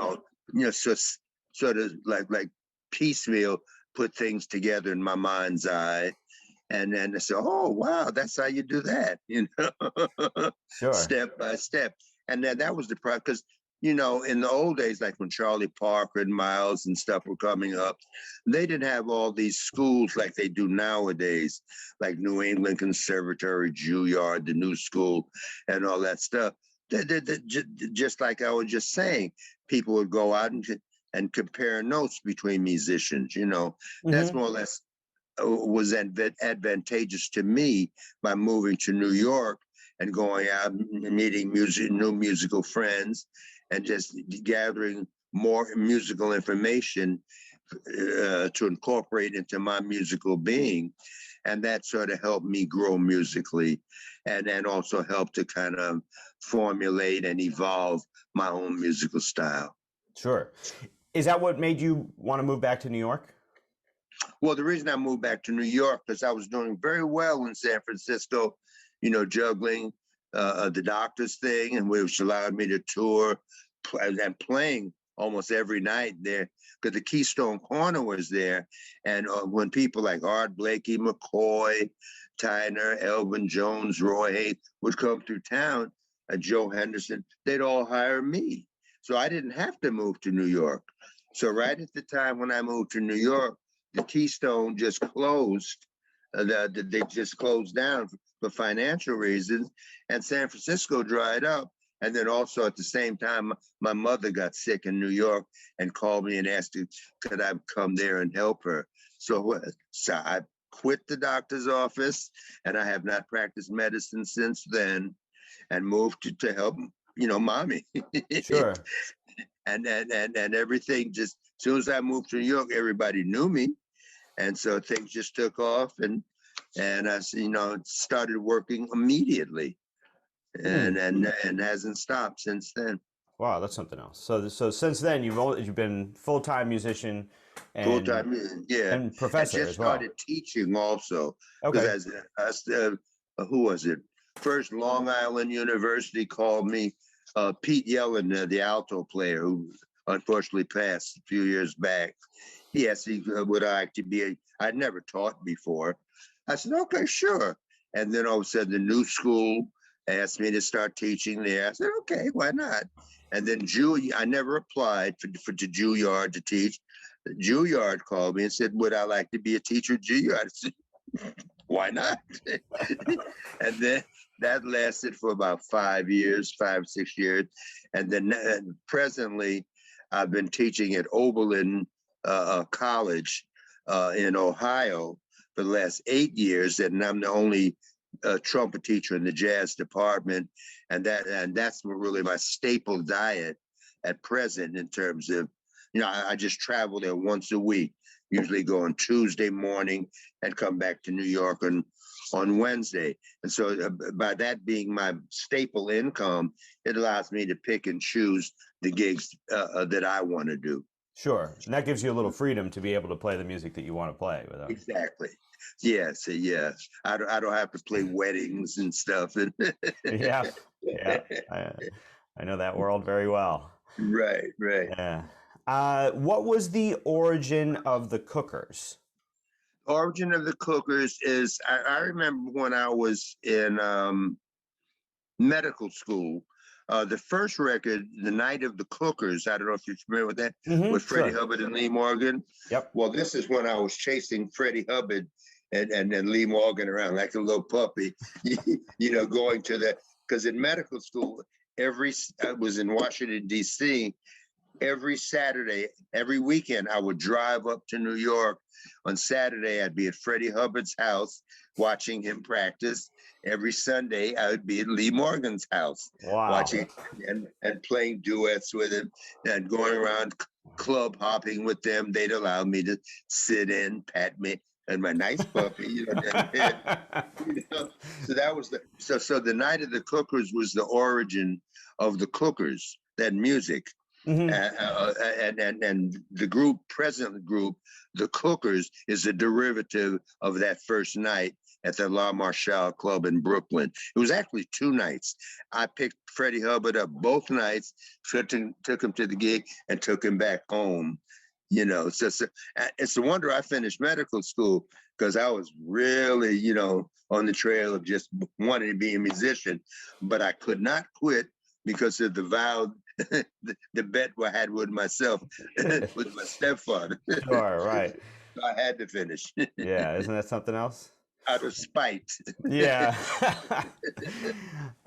B: so sort of like piecemeal put things together in my mind's eye. And then I said, oh, wow, that's how you do that,
A: Sure.
B: step by step. And then that was the problem because, in the old days, like when Charlie Parker and Miles and stuff were coming up, they didn't have all these schools like they do nowadays, like New England Conservatory, Juilliard, the New School, and all that stuff. Just like I was just saying, people would go out and compare notes between musicians, That's more or less was advantageous to me by moving to New York and going out and meeting new musical friends and just gathering more musical information to incorporate into my musical being. And that sort of helped me grow musically and then also helped to kind of formulate and evolve my own musical style.
A: Sure. Is that what made you want to move back to New York?
B: Well, the reason I moved back to New York because I was doing very well in San Francisco, juggling the doctor's thing, and which allowed me to tour and playing almost every night there because the Keystone Corner was there. And when people like Art Blakey, McCoy, Tyner, Elvin Jones, Roy Hayes would come through town, Joe Henderson, they'd all hire me. So I didn't have to move to New York. So right at the time when I moved to New York, the Keystone just closed. They just closed down for financial reasons, and San Francisco dried up. And then also at the same time, my mother got sick in New York and called me and asked if could I come there and help her. So I quit the doctor's office, and I have not practiced medicine since then, and moved to help, mommy.
A: Sure.
B: And everything just as soon as I moved to New York, everybody knew me. And so things just took off and I, started working immediately and hasn't stopped since then.
A: Wow, that's something else. So since then you've been full-time musician and
B: Full-time, yeah,
A: and professor
B: and just
A: as well.
B: started teaching also.
A: Okay.
B: Because who was it? First, Long Island University called me. Pete Yellen, the alto player who unfortunately passed a few years back. He asked me, would I like to be I'd never taught before. I said, okay, sure. And then all of a sudden the new school asked me to start teaching there. I said, okay, why not? And then I never applied to Juilliard to teach. Juilliard called me and said, would I like to be a teacher at Juilliard? I said, why not? And then that lasted for about 5 years, 5, 6 years. And then presently I've been teaching at Oberlin College in Ohio for the last 8 years, and I'm the only trumpet teacher in the jazz department, and that's really my staple diet at present in terms of, I just travel there once a week, usually go on Tuesday morning and come back to New York on Wednesday. And so by that being my staple income, it allows me to pick and choose the gigs that I want to do.
A: Sure. And that gives you a little freedom to be able to play the music that you want to play without.
B: Exactly. Yes. Yes. I don't have to play weddings and stuff.
A: Yeah. I know that world very well.
B: Right.
A: Yeah. What was the origin of the Cookers?
B: Origin of the Cookers is, I remember when I was in medical school, the first record, The Night of the Cookers, I don't know if you're familiar with that, with Freddie Hubbard and Lee Morgan.
A: Yep.
B: Well, this is when I was chasing Freddie Hubbard and Lee Morgan around like a little puppy, going to because in medical school, I was in Washington, D.C., every Saturday, every weekend, I would drive up to New York. On Saturday, I'd be at Freddie Hubbard's house watching him practice. Every Sunday, I would be at Lee Morgan's house watching and playing duets with him and going around club hopping with them. They'd allow me to sit in, pat me, and my nice puppy, So that was so The Night of the Cookers was the origin of the Cookers, that music.
A: Hmm.
B: And the group, present group, the Cookers, is a derivative of that first night at the La Marchal Club in Brooklyn. It was actually 2 nights. I picked Freddie Hubbard up both nights, took him to the gig, and took him back home. You know, it's a wonder I finished medical school, because I was really, on the trail of just wanting to be a musician, but I could not quit because of the vow, the bet I had with myself, with my stepfather.
A: Sure, right.
B: So I had to finish
A: Yeah, isn't that something else?
B: out of spite.
A: Yeah.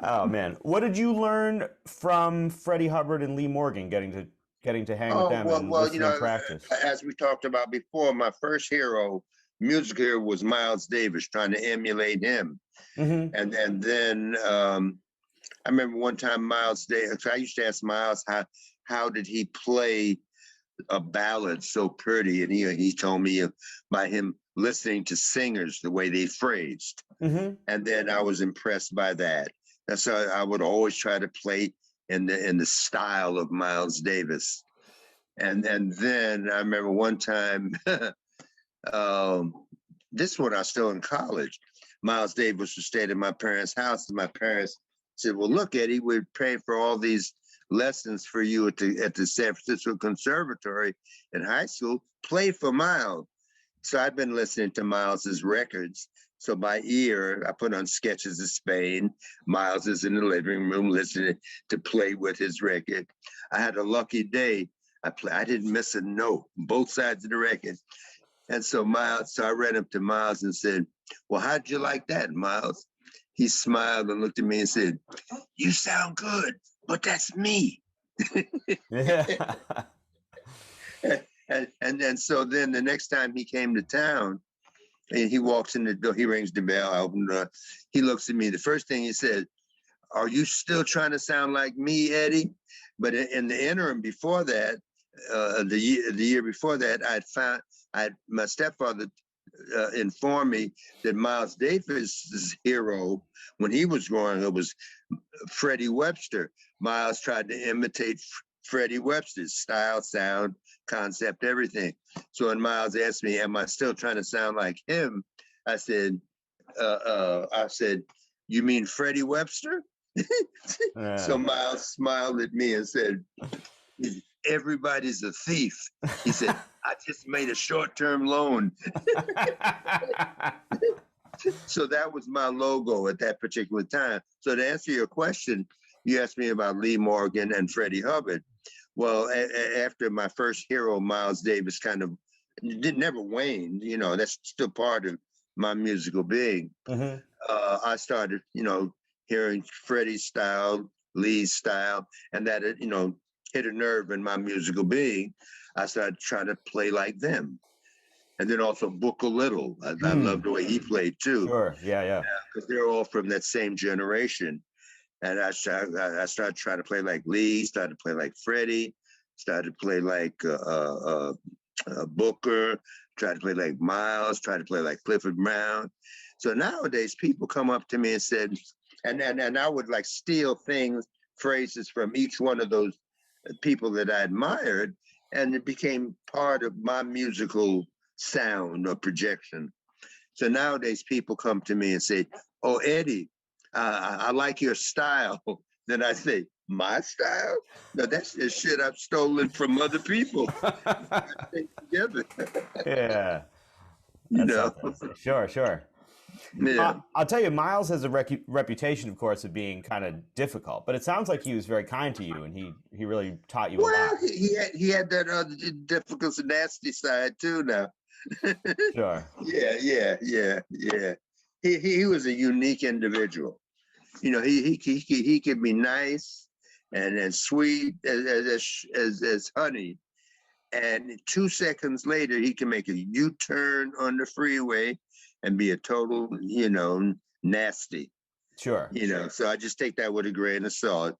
A: Oh man, what did you learn from Freddie Hubbard and Lee Morgan getting to hang with
B: Oh,
A: them
B: well,
A: and
B: well,
A: listen and practice?
B: as we talked about before, my first music hero was Miles Davis, trying to emulate him.
A: Hmm.
B: And then I remember one time Miles Davis, I used to ask Miles how did he play a ballad so pretty, and he told me by him listening to singers, the way they phrased,
A: Hmm.
B: and then I was impressed by that. That's how I would always try to play in the style of Miles Davis. And then I remember one time, this one I was still in college. Miles Davis was staying at my parents' house, and my parents said, "Well, look, Eddie, we're paying for all these lessons for you at the San Francisco Conservatory in high school. Play for Miles." So I'd been listening to Miles's records. So by ear, I put on Sketches of Spain. Miles is in the living room listening to play with his record. I had a lucky day. I didn't miss a note, both sides of the record. And so I ran up to Miles and said, "Well, how'd you like that, Miles?" He smiled and looked at me and said, "You sound good, but that's me."
A: Yeah.
B: And so then the next time he came to town, and he walks in the door, he rings the bell, I open the door, he looks at me. The first thing he said, "Are you still trying to sound like me, Eddie?" But in the interim before that, the year before that, my stepfather informed me that Miles Davis's hero when he was growing up was Freddie Webster. Miles tried to imitate Freddie Webster's style, sound, concept, everything. So when Miles asked me, "Am I still trying to sound like him?" I said, "You mean Freddie Webster?" So
A: Yeah.
B: Miles smiled at me and said, "Everybody's a thief." He said, "I just made a short-term loan." So that was my logo at that particular time. So to answer your question, you asked me about Lee Morgan and Freddie Hubbard. Well, after my first hero, Miles Davis, kind of never waned. That's still part of my musical being.
A: Hmm.
B: I started, hearing Freddie's style, Lee's style, and that it, hit a nerve in my musical being. I started trying to play like them. And then also Book a Little. I love the way he played too,
A: Sure. Yeah, yeah.
B: because they're all from that same generation. And I started trying to play like Lee, started to play like Freddie, started to play like Booker, tried to play like Miles, tried to play like Clifford Brown. So nowadays people come up to me and said, and I would like steal phrases from each one of those people that I admired, and it became part of my musical sound or projection. So nowadays people come to me and say, "Oh, Eddie, I like your style." Then I say, "My style? No, that's the shit I've stolen from other people." Together,
A: Yeah,
B: you
A: that's
B: know.
A: something. Sure, sure.
B: Yeah.
A: I'll tell you, Miles has a reputation, of course, of being kind of difficult, but it sounds like he was very kind to you, and he really taught you a
B: Well,
A: lot.
B: he had that difficult and nasty side too. Now.
A: Sure.
B: Yeah. He was a unique individual. He could be nice and sweet as honey, and 2 seconds later he can make a U-turn on the freeway and be a total, nasty.
A: Sure.
B: So I just take that with a grain of salt.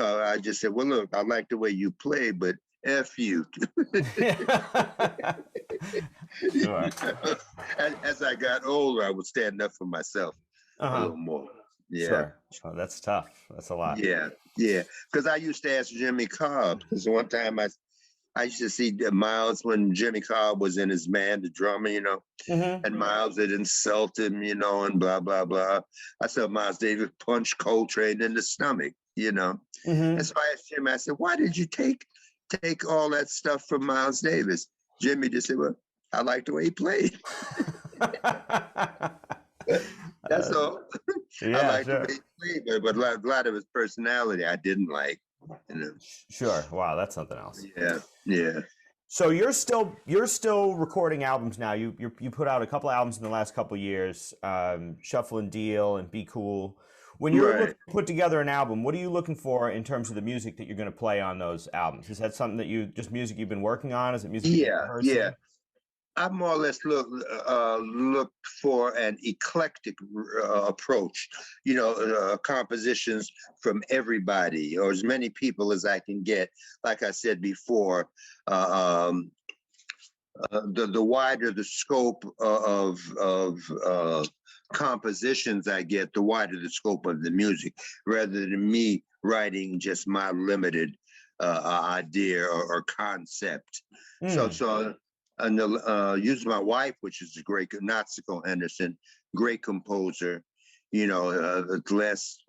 B: I just said, "Well, look, I like the way you play, but F you."
A: Sure.
B: As I got older, I would stand up for myself a
A: Uh-huh.
B: little more. Yeah.
A: Sure. Oh, that's tough. That's a lot.
B: Yeah. Yeah. Because I used to ask Jimmy Cobb, because one time I used to see Miles when Jimmy Cobb was in his band, the drummer,
A: Hmm.
B: and Miles had insulted him, and blah, blah, blah. I saw Miles Davis punch Coltrane in the stomach. And
A: Hmm.
B: so I asked Jim, I said, why did you take all that stuff from Miles Davis? Jimmy just said, well, I like the way he played. That's all. I
A: Yeah,
B: like the way
A: sure.
B: he played, but a lot of his personality I didn't like. You know.
A: Sure. Wow, that's something else.
B: Yeah, yeah.
A: So you're still recording albums now. You put out a couple albums in the last couple years, Shuffle and Deal and Be Cool. When you're looking
B: Right.
A: to put together an album, what are you looking for in terms of the music that you're going to play on those albums? Is that something that just music you've been working on? Is it music you've been
B: Yeah, yeah.
A: rehearsing?
B: I more or less look for an eclectic approach. Compositions from everybody or as many people as I can get. Like I said before, the wider the scope of compositions I get, the wider the scope of the music, rather than me writing just my limited idea or concept. So,
A: Mm,
B: so and use my wife, which is a great Natsuko Henderson, great composer. The last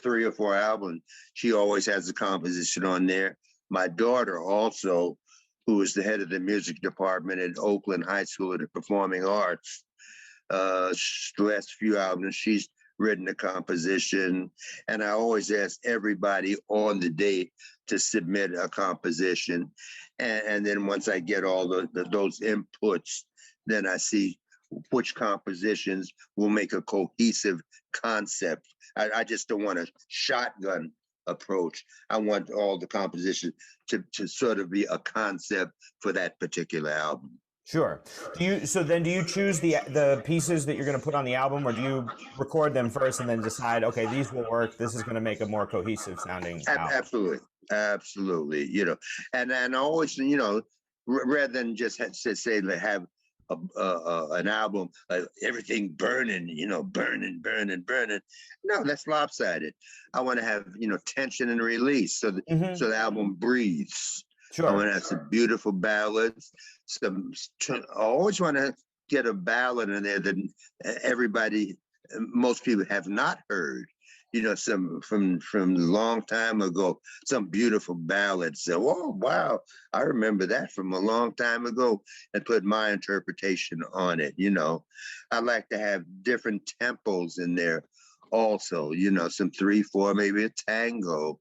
B: 3 or 4 albums, she always has a composition on there. My daughter also, who is the head of the music department at Oakland High School of the Performing Arts. The last few albums, she's written a composition, and I always ask everybody on the day to submit a composition, and then once I get all those inputs, then I see which compositions will make a cohesive concept. I just don't want a shotgun approach. I want all the compositions to sort of be a concept for that particular album.
A: sure. Do you choose the pieces that you're going to put on the album, or do you record them first and then decide, okay, these will work. This is going to make a more cohesive sounding album.
B: Absolutely, absolutely. And always, rather than just say have an album, everything burning, burning, burning, burning. No, that's lopsided. I want to have tension and release,
A: Hmm.
B: so the album breathes. I want
A: Sure.
B: to have some beautiful ballads. I always want to get a ballad in there that most people have not heard. Some from a long time ago, some beautiful ballads. So, oh wow, I remember that from a long time ago, and put my interpretation on it. I like to have different tempos in there, also. Some 3/4, maybe a tango,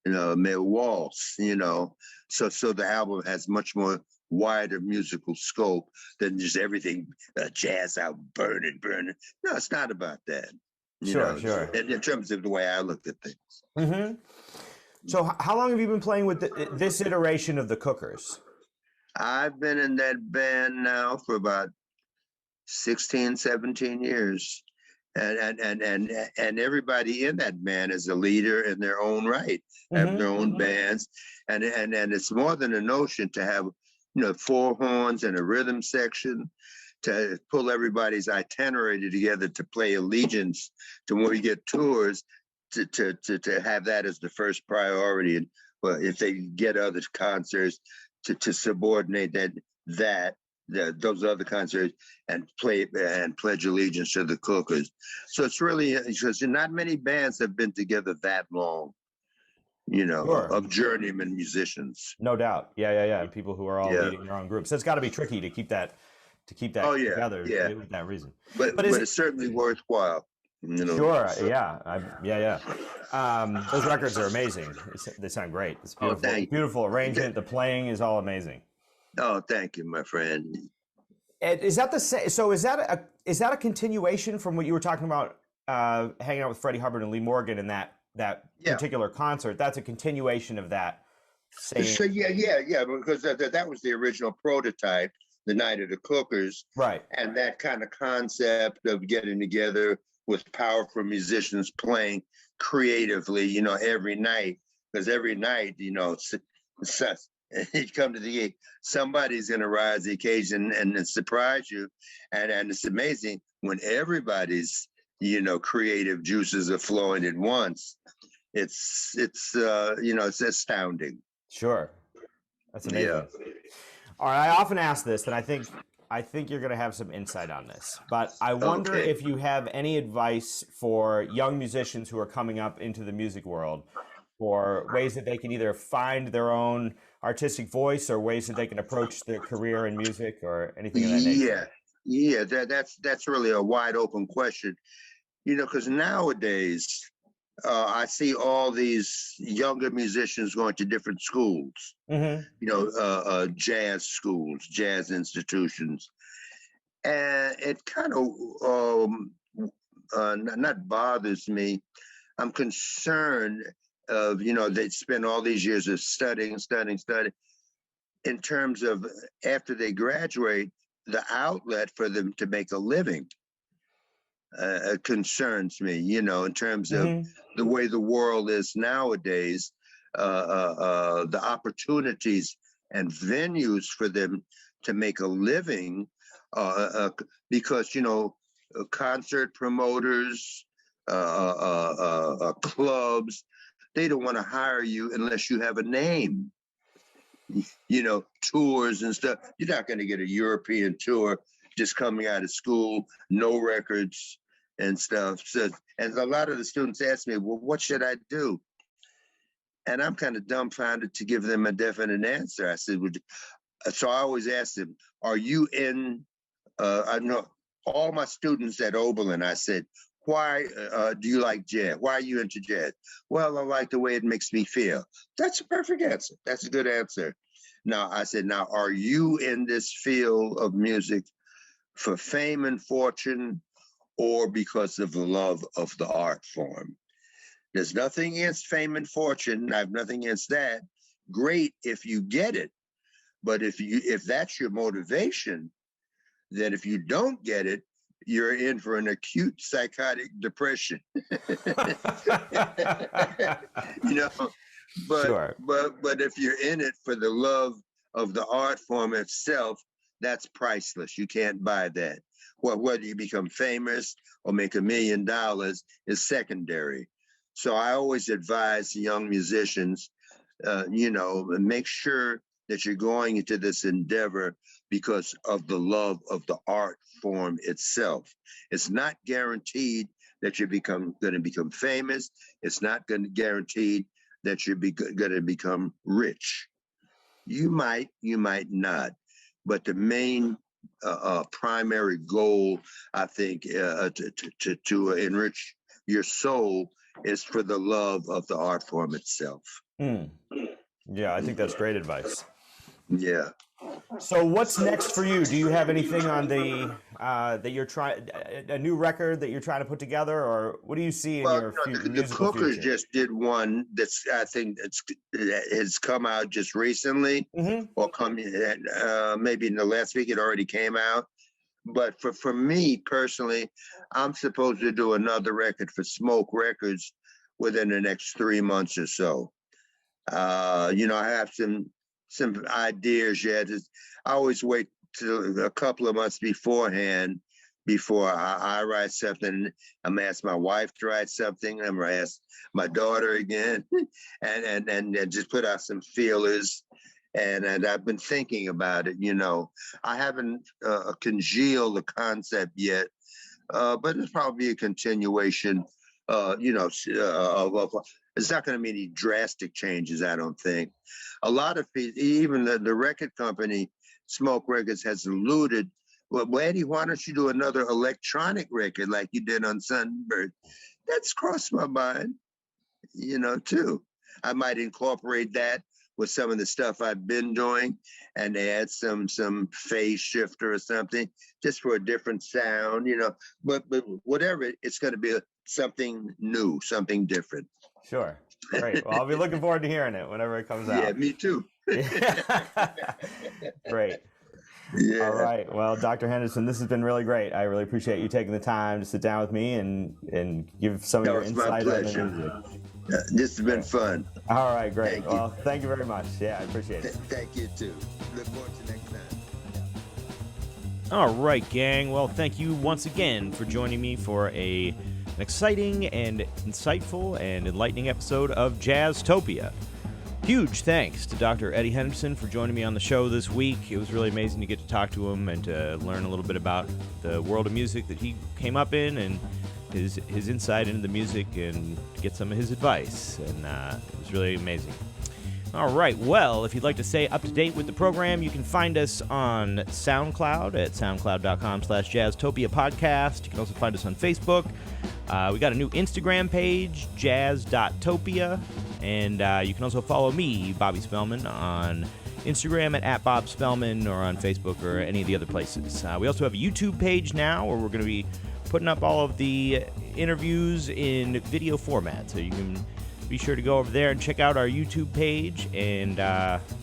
B: maybe a waltz. So the album has much more wider musical scope than just everything jazz out, burning, burning. No, it's not about that.
A: Sure. Sure.
B: In terms of the way I look at things.
A: Hmm. So how long have you been playing with this iteration of the Cookers?
B: I've been in that band now for about 16, 17 years. And everybody in that band is a leader in their own right, have their
A: Hmm.
B: own bands. And it's more than a notion to have, 4 horns and a rhythm section, to pull everybody's itinerary together to play allegiance to when we get tours, to have that as the first priority. And well, if they get other concerts, to subordinate those other concerts and play and pledge allegiance to the Cookers. So it's really, because not many bands have been together that long,
A: Sure.
B: of journeyman musicians.
A: No doubt. Yeah, yeah, yeah. And people who are all
B: Yeah.
A: leading their own groups. So it's got to be tricky to keep that
B: Oh yeah,
A: together
B: yeah.
A: with that reason.
B: But
A: But is
B: it's certainly worthwhile.
A: sure, yeah, yeah, yeah. Those records are amazing. They sound great. It's
B: Oh,
A: beautiful,
B: thank you.
A: beautiful arrangement. The playing is all amazing.
B: Oh, thank you, my friend.
A: And is that the same? So is that a continuation from what you were talking about, hanging out with Freddie Hubbard and Lee Morgan in that
B: Yeah.
A: particular concert? That's a continuation of that same.
B: So yeah, because that was the original prototype, the Night of the Cookers,
A: Right.
B: and that kind of concept of getting together with powerful musicians playing creatively, every night. Because every night, you come to the gig, somebody's going to rise to the occasion and surprise you, and it's amazing when everybody's creative juices are flowing at once. It's it's astounding.
A: Sure. That's amazing.
B: Yeah.
A: All right, I often ask this, and I think you're going to have some insight on this. But I wonder
B: Okay.
A: if you have any advice for young musicians who are coming up into the music world, for ways that they can either find their own artistic voice or ways that they can approach their career in music or anything of that nature.
B: Yeah, that's really a wide open question. Because nowadays I see all these younger musicians going to different schools. Jazz schools, jazz institutions, and it kind of not bothers me. I'm concerned of they spend all these years of studying. In terms of after they graduate, the outlet for them to make a living concerns me. In terms of the way the world is nowadays, the opportunities and venues for them to make a living, because concert promoters, clubs, they don't want to hire you unless you have a name. Tours and stuff. You're not going to get a European tour just coming out of school, no records and stuff. So, and a lot of the students ask me, well, what should I do? And I'm kind of dumbfounded to give them a definite answer. I said, so I always ask them, are you in, I know all my students at Oberlin, I said, why do you like jazz? Why are you into jazz? Well, I like the way it makes me feel. That's a perfect answer. That's a good answer. Now, I said, now, are you in this field of music for fame and fortune or because of the love of the art form? There's nothing against fame and fortune. I have nothing against that. Great if you get it. But if that's your motivation, then if you don't get it, you're in for an acute psychotic depression.
A: Sure.
B: But if you're in it for the love of the art form itself, that's priceless. You can't buy that. Well, whether you become famous or make $1 million is secondary. So I always advise young musicians, make sure that you're going into this endeavor because of the love of the art form itself. It's not guaranteed that you're going to become famous. It's not going to guaranteed that you're going to become rich. You might not. But the main primary goal, I think, to enrich your soul is for the love of the art form itself.
A: Yeah, I think that's great advice.
B: Yeah.
A: So what's next for you? Do you have anything on the that you're trying, a new record that you're trying to put together, or what do you see in your
B: the Cookers
A: future?
B: just did one that's I think has come out just recently, or maybe in the last week it already came out. But for me personally, I'm supposed to do another record for Smoke Records within the next 3 months or so. I have some ideas yet. I always wait till a couple of months beforehand before I write something. I'm gonna ask my wife to write something. I'm gonna ask my daughter again, and just put out some feelers. And I've been thinking about it. I haven't congealed the concept yet, but it's probably a continuation. It's not going to be any drastic changes, I don't think. A lot of people, even the record company, Smoke Records, has alluded, well, Eddie, why don't you do another electronic record like you did on Sunburst? That's crossed my mind, too. I might incorporate that with some of the stuff I've been doing and add some phase shifter or something just for a different sound, but whatever, it's going to be something new, something different.
A: Sure. Great. Well, I'll be looking forward to hearing it whenever it comes out.
B: Yeah, me too.
A: Great. Yeah. All right. Well, Dr. Henderson, this has been really great. I really appreciate you taking the time to sit down with me and give some of your insight on the music.
B: This has been fun.
A: All right, great. Thank you very much. Yeah, I appreciate it.
B: Thank you too. Look forward to next time.
C: All right, gang. Well, thank you once again for joining me for a
A: an exciting and insightful and enlightening episode of Jazztopia. Huge thanks to Dr. Eddie Henderson for joining me on the show this week. It was really amazing to get to talk to him and to learn a little bit about the world of music that he came up in and his insight into the music and get some of his advice. And it was really amazing. All right, well, if you'd like to stay up to date with the program, you can find us on SoundCloud at soundcloud.com/Jazztopia podcast. You can also find us on Facebook. We got a new Instagram page, Jazztopia, and you can also follow me, Bobby Spellman, on Instagram at Bob Spellman, or on Facebook or any of the other places. We also have a YouTube page now where we're going to be putting up all of the interviews in video format, so you can be sure to go over there and check out our YouTube page and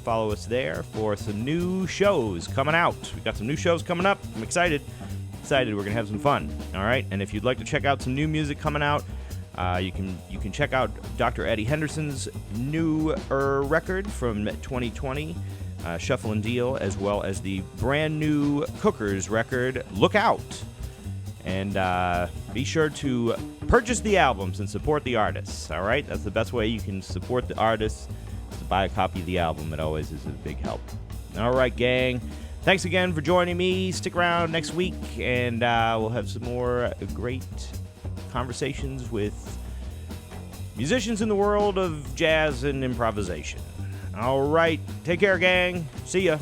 A: follow us there for some new shows coming out. We've got some new shows coming up. I'm excited. We're going to have some fun. All right. And if you'd like to check out some new music coming out, you can check out Dr. Eddie Henderson's new record from 2020, Shuffle and Deal, as well as the brand new Cookers record, Look Out. And be sure to purchase the albums and support the artists, all right? That's the best way you can support the artists, to buy a copy of the album. It always is a big help. All right, gang. Thanks again for joining me. Stick around next week, and we'll have some more great conversations with musicians in the world of jazz and improvisation. All right. Take care, gang. See ya.